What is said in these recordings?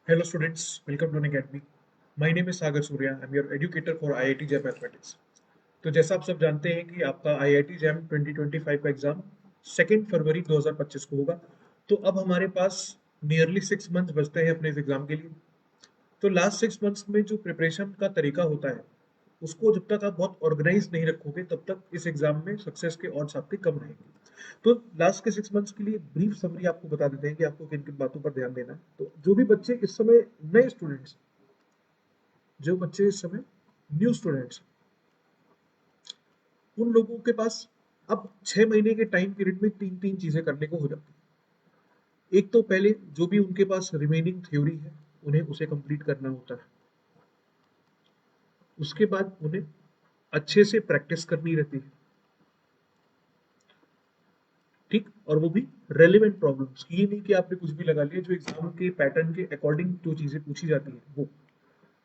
Hello students, welcome to an academy. My name is Sagar Surya. I'm your educator for IIT JAM Mathematics. तो जैसा आप सब जानते हैं कि आपका IIT JAM 2025 का एग्जाम 2 फरवरी 2025 को होगा। तो अब हमारे पास नियरली 6 मंथ्स बचते हैं अपने इस एग्जाम के लिए। तो लास्ट 6 मंथ्स में जो प्रिपरेशन का तरीका होता है, उसको जब तक आप बहुत ऑर्गेनाइज नहीं रखोगे तब तक इस एग्जाम में सक्सेस के odds आपके कम रहेंगे। तो लास्ट के 6 मंथ्स के लिए ब्रीफ समरी आपको बता देते हैं कि आपको किन किन बातों पर ध्यान देना है। तो जो भी बच्चे इस समय नए स्टूडेंट्स, जो बच्चे इस समय न्यू स्टूडेंट्स, उन लोगों के पास अब 6 महीने के टाइम पीरियड में तीन तीन चीजें करने को हो जाती है। एक तो पहले जो भी उनके पास रिमेनिंग थ्योरी है, उन्हें उसे कंप्लीट करना होता है। उसके बाद उन्हें अच्छे से प्रैक्टिस करनी रहती है, ठीक। और वो भी रेलिवेंट प्रॉब्लम्स, ये नहीं कि आपने कुछ भी लगा लिया, जो एग्जाम के पैटर्न के अकॉर्डिंग जो चीजें पूछी जाती है वो।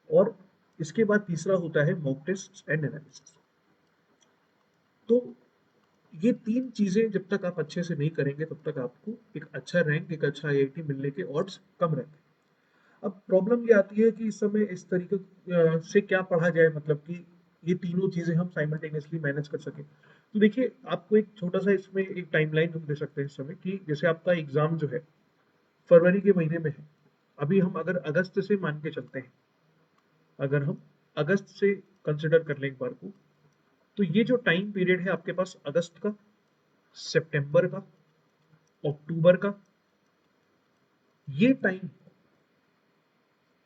और इसके बाद तीसरा होता है मॉक टेस्ट एंड एनालिसिस। तो ये तीन चीजें जब तक आप अच्छे से नहीं करेंगे तब तक आपको एक अच्छा रैंक, एक अच्छा आईआईटी मिलने के ऑड्स कम रहते हैं। अब प्रॉब्लम ये आती है कि इस समय इस तरीके से क्या पढ़ा जाए, मतलब कि ये तीनों चीजें हम साइमल्टेनियसली मैनेज कर सकें। तो देखिए, आपको एक छोटा सा इसमें एक टाइमलाइन हम दे सकते हैं इस समय कि जैसे आपका एग्जाम जो है फरवरी के महीने में है। अभी हम अगर अगस्त से मान के चलते हैं, अगर हम अगस्त से कंसिडर कर लें एक बार को, तो ये जो टाइम पीरियड है आपके पास अगस्त का, सितंबर का, अक्टूबर का, ये टाइम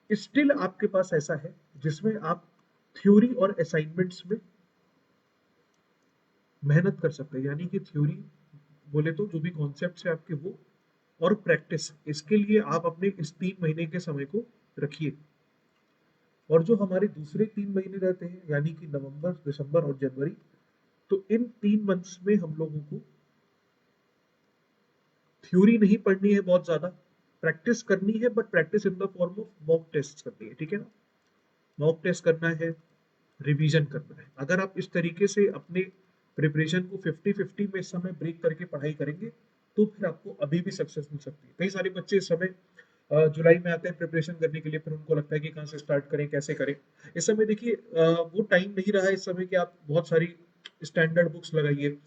स्टिल आपके पास ऐसा है जिसमें आप थ्योरी और असाइनमेंट्स में मेहनत कर सकते हैं। यानी कि थ्योरी बोले तो जो भी कॉन्सेप्ट है आपके वो, और प्रैक्टिस, इसके लिए आप अपने इस 3 महीने के समय को रखिए। और जो हमारे दूसरे 3 महीने रहते हैं, यानी कि नवंबर, दिसंबर और जनवरी, तो इन 3 मंथ्स में हम लोगों को थ्योरी नहीं पढ़नी है बहुत ज्यादा, प्रैक्टिस करनी है, but practice in the form of mock test करनी है, ठीक है ना। मॉक टेस्ट करना है, रिवीजन करना है। अगर आप इस तरीके से अपने प्रिपरेशन को 50-50 में इस समय ब्रेक करके पढ़ाई करेंगे, तो फिर आपको अभी भी सक्सेस मिल सकती है। कई सारे बच्चे इस समय जुलाई में आते हैं प्रिपरेशन करने के लिए, फिर उनको लगता है कि कहाँ से स्टार्ट करें, कैसे करें। इस समय देखिए, वो टाइम नहीं रहा है इस समय कि आप बहुत सारी स्टैंडर्ड बुक्स लगाइए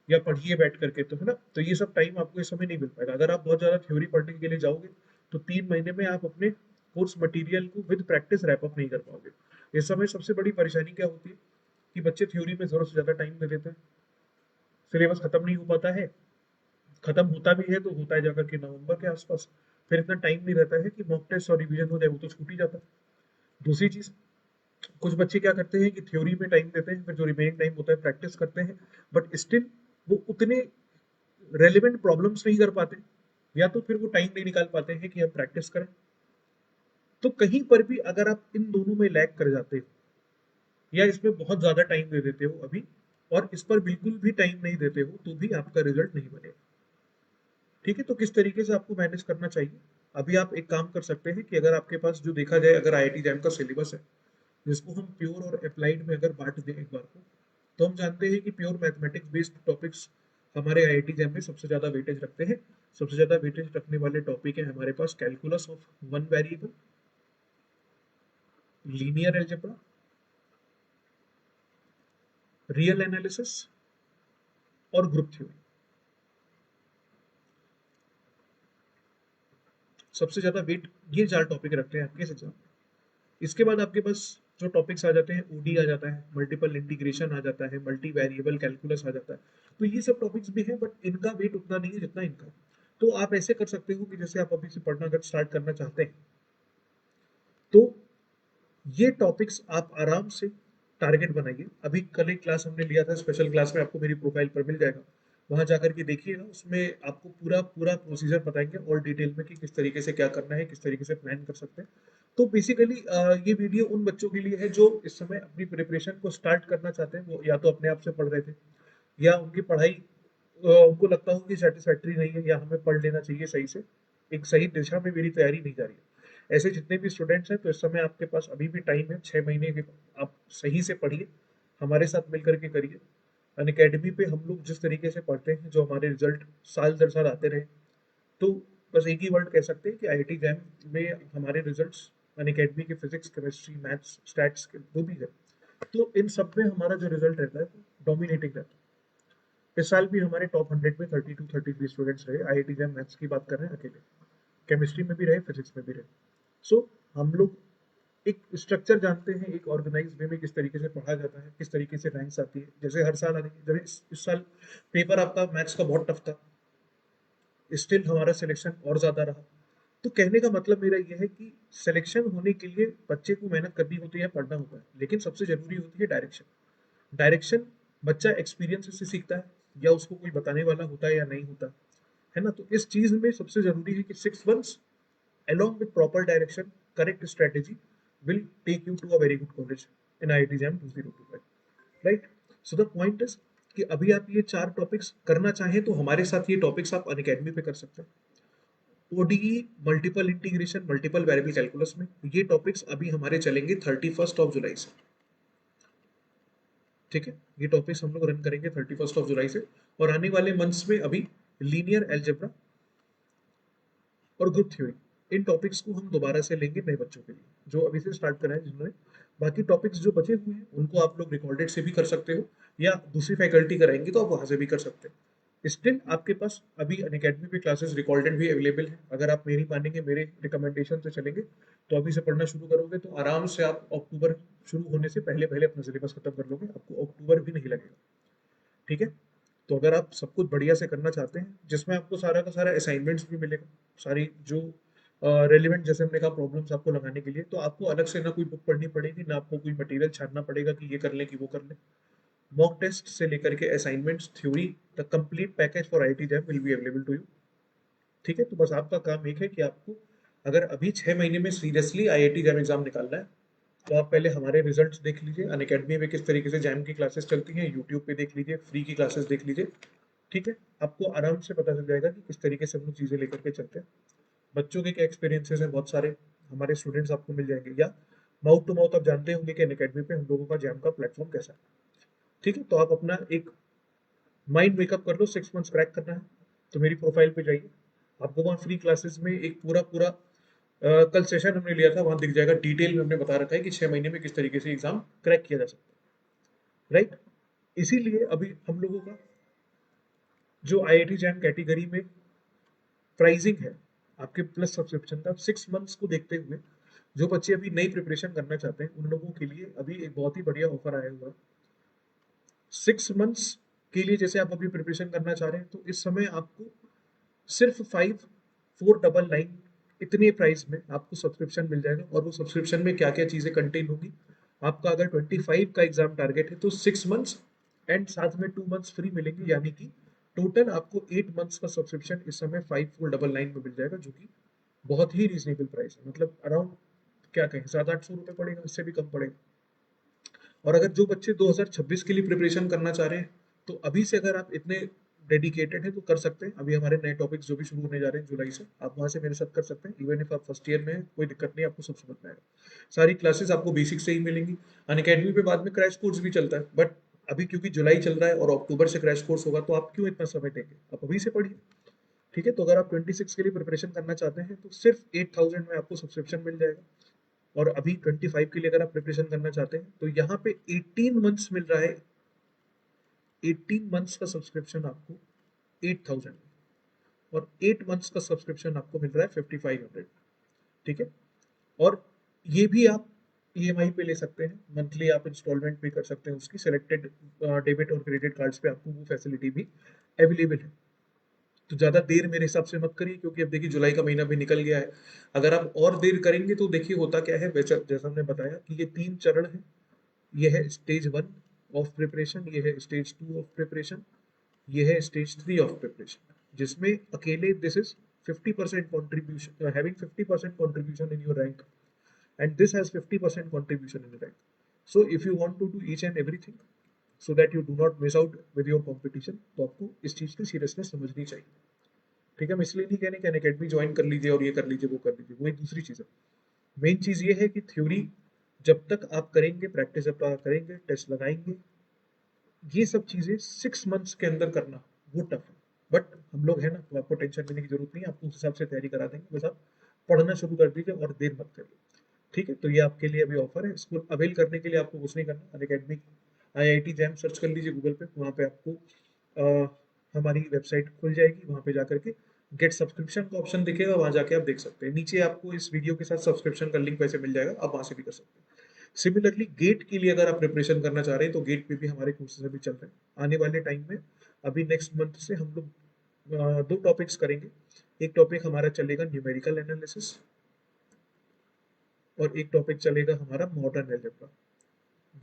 या पढ़िए बैठ करके, तो है ना। तो ये सब टाइम आपको इस समय नहीं मिल पाएगा। अगर आप बहुत ज्यादा थ्योरी पढ़ने के लिए जाओगे तो 3 महीने में आप अपने कोर्स मटेरियल को विद प्रैक्टिस रैप अप नहीं कर पाओगे। इस समय सबसे बड़ी परेशानी क्या होती है कि बच्चे थ्योरी में जरूरत से ज्यादा टाइम दे देते हैं, सिलेबस खत्म नहीं हो पाता है, खत्म होता भी है तो होता है जाकर के नवंबर के आसपास। फिर इतना टाइम नहीं रहता है कि मॉक टेस्ट और रिवीजन हो जाए, वो तो छूट ही जाता है। दूसरी चीज, कुछ बच्चे क्या करते हैं कि थ्योरी में टाइम देते हैं, फिर जो रिमेनिंग टाइम होता है प्रैक्टिस करते हैं, बट स्टिल वो उतने रेलिवेंट प्रॉब्लम्स नहीं कर पाते, या तो फिर वो टाइम नहीं निकाल पाते हैं कि हम प्रैक्टिस करें। तो कहीं पर भी अगर आप इन दोनों में लैग कर जाते हो, या इसमें बहुत ज्यादा टाइम दे देते हो अभी, और इस पर बिल्कुल भी टाइम नहीं देते हो, तो भी आपका रिजल्ट नहीं बनेगा, ठीक है। तो किस तरीके से आपको मैनेज करना चाहिए, अभी आप एक काम कर सकते हैं कि अगर आपके पास जो देखा जाए, अगर आईआईटी जैम का सिलेबस है, जिसको हम प्योर और अप्लाइड में अगर बांट दें एक बार को, तो हम जानते हैं कि प्योर मैथमेटिक्स बेस्ड टॉपिक्स हमारे आईआईटी जैम में सबसे ज्यादा वेटेज रखते हैं। सबसे ज्यादा वेटेज रखने वाले टॉपिक है हमारे पास calculus of one variable, linear algebra, real analysis और ग्रुप थ्योरी। सबसे ज्यादा वेट ये 4 टॉपिक रखते हैं आपके एग्जाम में। इसके बाद आपके पास जो टॉपिक्स आ जाते हैं, ओडी आ जाता है, मल्टीपल इंटीग्रेशन आ जाता है, मल्टी वेरिएबल कैलकुलस आ जाता है। तो ये सब टॉपिक्स भी हैं, बट इनका वेट उतना नहीं है जितना इनका है। तो आप ऐसे कर सकते हो कि जैसे आप अभी से पढ़ना अगर स्टार्ट करना चाहते हैं, तो ये टॉपिक्स आप आराम से टारगेट बनाइए। अभी कल एक क्लास हमने लिया था स्पेशल क्लास में, आपको मेरी प्रोफाइल पर मिल जाएगा, वहां जाकर के देखिएगा। उसमें आपको पूरा पूरा प्रोसीजर बताएंगे और डिटेल में कि किस तरीके से क्या करना है, किस तरीके से प्लान कर सकते हैं। तो बेसिकली ये वीडियो उन बच्चों के लिए है जो इस समय अपनी प्रिपरेशन को स्टार्ट करना चाहते हैं। वो या तो अपने आप से पढ़ रहे थे, या उनकी पढ़ाई उनको लगता हो कि सेटिस्फैक्टरी नहीं है, या हमें पढ़ लेना चाहिए सही से, एक सही दिशा में मेरी तैयारी नहीं जा रही है। ऐसे जितने भी स्टूडेंट्स हैं, तो इस समय आपके पास अभी भी टाइम है, 6 महीने के। आप सही से पढ़िए, हमारे साथ मिल करके करिए। अन अकेडमी पे हम लोग जिस तरीके से पढ़ते हैं, जो हमारे रिजल्ट साल दर साल आते रहे, तो बस एक ही वर्ड कह सकते हैं कि आईआईटी जैम में हमारे रिजल्ट्स अनअकैडमी के फिजिक्स, केमिस्ट्री, मैथ्स, स्टैट्स के जो भी है, तो इन सब में हमारा जो रिजल्ट रहता है वो डोमिनेटिंग रहता है। इस साल भी हमारे टॉप 100 में 32-33 स्टूडेंट्स रहे। आईआईटी जैम मैथ्स की बात कर रहे हैं अकेले, केमिस्ट्री में भी रहे, फिजिक्स में भी रहे। सो हम लोग एक स्ट्रक्चर जानते हैं, एक ऑर्गेनाइज वे में किस तरीके से पढ़ा जाता है, किस तरीके से रैंक्स आती है। जैसे हर साल आती है, जब इस साल पेपर आपका मैथ्स का बहुत टफ था, स्टिल हमारा सिलेक्शन और ज्यादा रहा। तो कहने का मतलब मेरा यह है कि सिलेक्शन होने के लिए बच्चे को मेहनत करनी होती है, पढ़ना होता है, लेकिन सबसे जरूरी होती है डायरेक्शन। डायरेक्शन बच्चा एक्सपीरियंस से सीखता है, या उसको कोई बताने वाला होता है या नहीं होता है ना। तो इस चीज में सबसे जरूरी है कि 6 months along with proper direction, correct strategy will take you to a very good college in IIT JAM 2025, right? So the point is कि अभी आप ये 4 टॉपिक्स करना चाहें तो हमारे साथ ये टॉपिक्स आप अनअकैडमी पे कर सकते हैं। ODE, multiple integration, multiple variable calculus में ये टॉपिक्स अभी हमारे चलेंगे 31 जुलाई से। ठीक है, ये टॉपिक्स हम लोग रन करेंगे 31 जुलाई से। और आने वाले मंथ्स में अभी लीनियर एल्जेब्रा और ग्रुप थ्योरी, इन टॉपिक्स को हम दोबारा से लेंगे नए बच्चों के लिए, जो अभी से स्टार्ट करा है जिन्होंने। बाकी टॉपिक्स जो बचे हुए हैं उनको आप लोग रिकॉर्डेड से भी कर सकते हो, या दूसरी फैकल्टी कराएंगे तो आप वहां से भी कर सकते हैं। स्टिल आपके पास अभी अनअकैडमी पे क्लासेस रिकॉर्डेड भी अवेलेबल है। अगर आप मेरी मानेंगे, मेरे रिकमेंडेशन से चलेंगे, तो अभी से पढ़ना शुरू करोगे तो आराम से आप अक्टूबर शुरू होने से पहले पहले अपना सिलेबस खत्म कर लोगे, आपको अक्टूबर भी नहीं लगेगा। ठीक है, तो अगर आप सब कुछ बढ़िया से करना चाहते हैं, जिसमें आपको सारा का सारा असाइनमेंट्स भी मिलेगा, सारी जो रेलिवेंट, जैसे हमने कहा, प्रॉब्लम्स आपको लगाने के लिए, तो आपको अलग से ना कोई बुक पढ़नी पड़ेगी, ना आपको कोई मटेरियल छानना पड़ेगा कि ये कर लें कि वो कर लें। मॉक टेस्ट से लेकर के assignments, theory, the complete package for IIT JAM will be available to you. ठीक है, तो बस आपका काम एक है कि आपको अगर अभी 6 महीने में सीरियसली आईआईटी जैम एग्जाम निकालना है, तो आप पहले हमारे रिजल्ट्स देख लीजिए, अनअकैडमी में किस तरीके से जैम की क्लासेस चलती हैं, यूट्यूब पे देख लीजिए, फ्री की क्लासेस देख लीजिए। ठीक है, आपको आराम से पता चल जाएगा कि किस तरीके से हम लोग चीज़ें लेकर के चलते हैं। बच्चों के क्या एक्सपीरियंसेस हैं, बहुत सारे हमारे स्टूडेंट्स आपको मिल जाएंगे, या माउथ टू माउथ आप जानते होंगे कि अनअकैडमी पे हम लोगों का जैम का प्लेटफॉर्म कैसा है। ठीक है, तो आप अपना एक माइंड मेकअप कर लो, 6 मंथ्स क्रैक करना है तो मेरी प्रोफाइल पे जाइए, आपको वहाँ फ्री क्लासेस में एक पूरा पूरा कल सेशन हमने लिया था, वहां दिख जाएगा, डिटेल में हमने बता रखा है कि 6 महीने में किस तरीके से एग्जाम क्रैक किया जा सकता है, राइट। इसीलिए अभी हम लोगों का जो आईआईटी जैम कैटेगरी में प्राइसिंग है आपके प्लस सब्सक्रिप्शन का, 6 मंथ्स को देखते हुए जो बच्चे अभी नई प्रिपरेशन करना चाहते हैं उन लोगों के लिए अभी एक बहुत ही बढ़िया ऑफर आया हुआ है। 6 मंथ्स के लिए जैसे आप अभी प्रिपरेशन करना चाह रहे हैं, तो इस समय आपको सिर्फ 5499 इतने प्राइस में आपको सब्सक्रिप्शन मिल जाएगा। और वो सब्सक्रिप्शन में क्या क्या चीजें कंटेन होगी, आपका अगर 25 का एग्जाम टारगेट है तो 6 मंथ्स एंड साथ में 2 मंथ्स फ्री मिलेंगे, यानी कि टोटल आपको 8 मंथ्स का सब्सक्रिप्शन इस समय 5499 में मिल जाएगा, जो कि बहुत ही रीजनेबल प्राइस है। मतलब अराउंड क्या कहें, 700-800 रुपये पड़ेगा, इससे भी कम पड़ेगा। और अगर जो बच्चे 2026 के लिए प्रिपरेशन करना चाह रहे हैं, तो अभी से अगर आप इतने डेडिकेटेड हैं तो कर सकते हैं। अभी हमारे नए टॉपिक्स जो भी शुरू होने जा रहे हैं जुलाई से, आप वहां से मेरे साथ कर सकते हैं। इवन इफ आप फर्स्ट ईयर में हैं, कोई दिक्कत नहीं, आपको सब समझ में आएगा। सारी क्लासेस आपको बेसिक से ही मिलेंगी। अनअकैडमी पे बाद में क्रैश कोर्स भी चलता है, बट अभी क्योंकि जुलाई चल रहा है और अक्टूबर से क्रैश कोर्स होगा, तो आप क्यों इतना समय देंगे, आप अभी से पढ़िए। ठीक है, तो अगर आप 26 के लिए प्रिपरेशन करना चाहते हैं तो सिर्फ 8000 में आपको सब्सक्रिप्शन मिल जाएगा। और अभी 25 के लिए अगर आप प्रिपरेशन करना चाहते हैं तो यहाँ पे 18 मंथ्स मिल रहा है। 18 मंथ्स का सब्सक्रिप्शन आपको 8000 में, और 8 मंथ्स का सब्सक्रिप्शन आपको मिल रहा है 5500। ठीक है, और ये भी आप ईएमआई पे ले सकते हैं, मंथली आप इंस्टॉलमेंट पे कर सकते हैं उसकी। सेलेक्टेड डेबिट और क्रेडिट कार्ड्स पे आपको वो फैसिलिटी भी अवेलेबल है। तो ज़्यादा देर मेरे हिसाब से मत करिए, क्योंकि अब देखिए जुलाई का महीना भी निकल गया है। अगर आप और देर करेंगे तो देखिए होता क्या है, जैसा हमने बताया कि ये 3 चरण है। ये है स्टेज 1 ऑफ प्रिपरेशन, ये है स्टेज 2 ऑफ प्रिपरेशन, ये है स्टेज 3 ऑफ प्रिपरेशन, जिसमें अकेले this is 50% contribution, having 50% contribution in your rank, and this has 50% contribution in rank. So if you want to do each and everything so that you do not miss out with your competition, तो आपको इस चीज की seriousness समझनी चाहिए। ठीक है, हम इसलिए नहीं कहने कि अकेडमी ज्वाइन कर लीजिए और ये कर लीजिए वो कर लीजिए, वो एक दूसरी चीज है। मेन चीज ये है कि थ्योरी जब तक आप करेंगे, प्रैक्टिस जब तक आप करेंगे, टेस्ट लगाएंगे, ये सब चीजें 6 मंथ्स के अंदर करना वो टफ है। बट हम लोग है ना, तो आपको टेंशन लेने की जरूरत नहीं है, आपको उस हिसाब से तैयारी करा देंगे, बस आप पढ़ना शुरू कर दीजिए और देर मत करिए। ठीक है, तो ये आपके लिए अभी ऑफर है। इसको अवेल करने के लिए आपको कुछ नहीं करना, अनअकैडमी IIT जैम सर्च कर लीजिए गूगल पे, वहाँ पे आपको हमारी वेबसाइट खुल जाएगी, वहाँ पे जाकर के गेट सब्सक्रिप्शन का ऑप्शन दिखेगा, वहाँ जाके आप देख सकते हैं। नीचे आपको इस वीडियो के साथ सब्सक्रिप्शन का लिंक वैसे मिल जाएगा, आप वहाँ से भी कर सकते हैं। सिमिलरली गेट के लिए अगर आप प्रिपरेशन करना चाह रहे हैं तो गेट पे भी हमारे कोर्सेज अभी चल रहे हैं। आने वाले टाइम में अभी नेक्स्ट मंथ से हम लोग 2 टॉपिक्स करेंगे। एक टॉपिक हमारा चलेगा न्यूमेरिकल एनालिसिस और एक टॉपिक चलेगा हमारा मॉडर्न अलजेब्रा।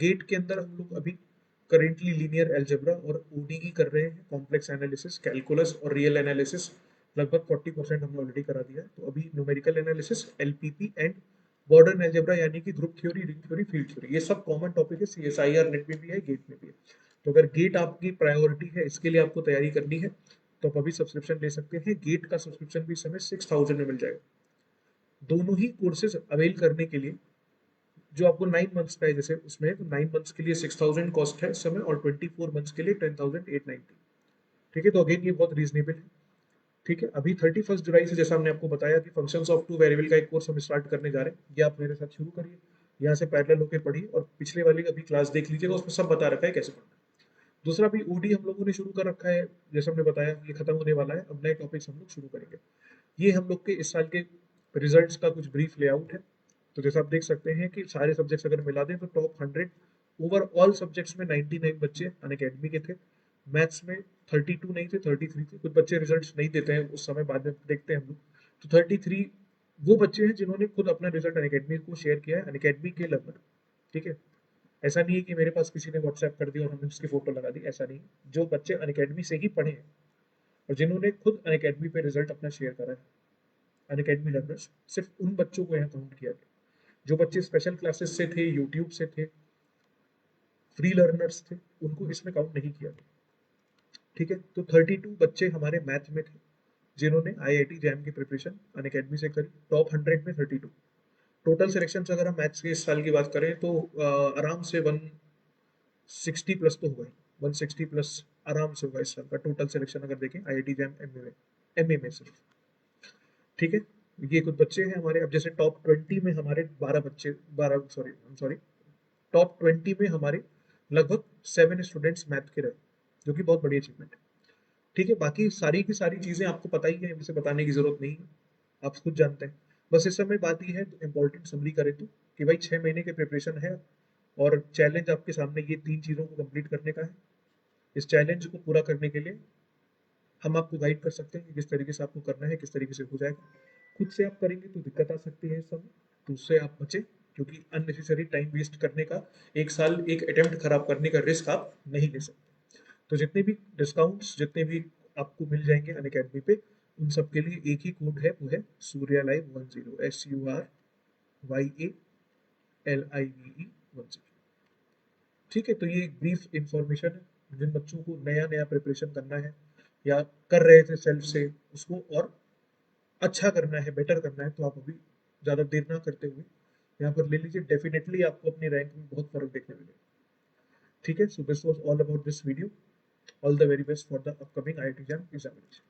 गेट के अंदर हम लोग अभी करेंटली लीनियर अलजेब्रा और ODE कर रहे हैं, कॉम्प्लेक्स एनालिसिस, कैलकुलस और रियल एनालिसिस लगभग 40% हमने ऑलरेडी करा दिया है। तो अभी numerical analysis, LPP and modern algebra यानी कि group theory, ring theory, field theory, ये सब कॉमन टॉपिक है, CSIR नेट में भी है, गेट में भी है। तो अगर गेट आपकी प्रायोरिटी है, इसके लिए आपको तैयारी करनी है, तो आप अभी सब्सक्रिप्शन ले सकते हैं। गेट का सब्सक्रिप्शन भी इस समय 6000 में मिल जाएगा। दोनों ही कोर्सेज अवेल करने के लिए जो आपको 9 मंथ्स का है, जैसे उसमें तो 9 मंथ्स के लिए 6000 कॉस्ट है इस समय, और 24 मंथ्स के लिए 10,890। ठीक है, तो अगेन ये बहुत रीजनेबल है। ठीक है, अभी 31 जुलाई से जैसा हमने आपको बताया कि फंक्शंस ऑफ टू वेरिएबल का एक कोर्स हम स्टार्ट करने जा रहे हैं, ये आप मेरे साथ शुरू करिए, यहाँ से पैरेलल होकर पढ़िए और पिछले वाली अभी क्लास देख लीजिएगा, उसमें सब बता रखा है कैसे पढ़ना है। दूसरा भी OD हम लोगों ने शुरू कर रखा है, जैसे हमने बताया ये खत्म होने वाला है, अब नए टॉपिक्स हम लोग शुरू करेंगे। ये हम लोग के इस साल के रिजल्ट्स का कुछ ब्रीफ लेआउट है। तो जैसे आप देख सकते हैं कि सारे सब्जेक्ट्स अगर मिला दें तो टॉप 100 ओवरऑल सब्जेक्ट्स में 99 बच्चे अनअकैडमी के थे। मैथ्स में 32 नहीं थे, 33 थे। कुछ बच्चे रिजल्ट्स नहीं देते हैं, उस समय बाद में देखते हैं हम लोग। तो 33 वो बच्चे हैं जिन्होंने खुद अपना रिजल्ट अनअकैडमी को शेयर किया है, अनअकैडमी के लर्नर। ठीक है, ऐसा नहीं है कि मेरे पास किसी ने व्हाट्सएप कर दिया और हमने उसकी फोटो लगा दी, ऐसा नहीं। जो बच्चे अनअकैडमी से ही पढ़े हैं और जिन्होंने खुद अनअकैडमी पे रिजल्ट अपना शेयर करा है, अनअकैडमी लर्नर्स, सिर्फ उन बच्चों को यहाँ काउंट किया गया। जो बच्चे स्पेशल क्लासेस से थे, यूट्यूब से थे, फ्री लर्नर्स थे, उनको इसमें काउंट नहीं किया गया। ठीक है, तो 32 बच्चे हमारे मैथ में थे जिन्होंने IIT जैम की प्रिपरेशन अनअकैडमी से करी, टॉप 100 में 32। टोटल सिलेक्शन अगर हम मैथ्स के इस साल की बात करें तो आराम से 160 प्लस तो होगा ही, 160 प्लस आराम से होगा इस साल का टोटल सिलेक्शन अगर देखें IIT जैम MA में सिर्फ। ठीक है, ये कुछ बच्चे हैं हमारे। अब जैसे टॉप 20 में हमारे 12 बच्चे, 12 सॉरी टॉप 20 में हमारे लगभग 7 स्टूडेंट्स मैथ के रहे, जो कि बहुत बड़ी अचीवमेंट है। ठीक है, बाकी सारी की सारी चीजें आपको पता ही है, इसे बताने की जरूरत नहीं है, आप खुद जानते हैं। बस इस समय बात ये है, तो इम्पोर्टेंट समरी करें तो, कि भाई 6 महीने के प्रिपरेशन है और चैलेंज आपके सामने ये 3 चीजों को कंप्लीट करने का है। इस चैलेंज को पूरा करने के लिए हम आपको गाइड कर सकते हैं कि किस तरीके से आपको करना है, किस तरीके से हो जाएगा। खुद से आप करेंगे तो दिक्कत आ सकती है इस समय, तो उससे आप बचें, क्योंकि अननेसेसरी टाइम वेस्ट करने का, एक साल एक अटेम्प्ट खराब करने का रिस्क आप नहीं ले सकते। तो जितने भी डिस्काउंट्स, जितने भी आपको मिल जाएंगे अनअकैडमी पे, उन सब के लिए एक ही कोड है, वो है सूर्या लाइव 10, SURYALIVE 10। ठीक है, तो ये एक ब्रीफ इंफॉर्मेशन है। जिन बच्चों को नया नया प्रिपरेशन करना है या कर रहे थे सेल्फ से, उसको और अच्छा करना है, बेटर करना है, तो आप अभी ज़्यादा देर ना करते हुए यहाँ पर ले लीजिए। डेफिनेटली आपको अपनी रैंक में बहुत फर्क देखने मिलेगा। ठीक है, so this was all about this video. All the very best for the upcoming IIT jam examination.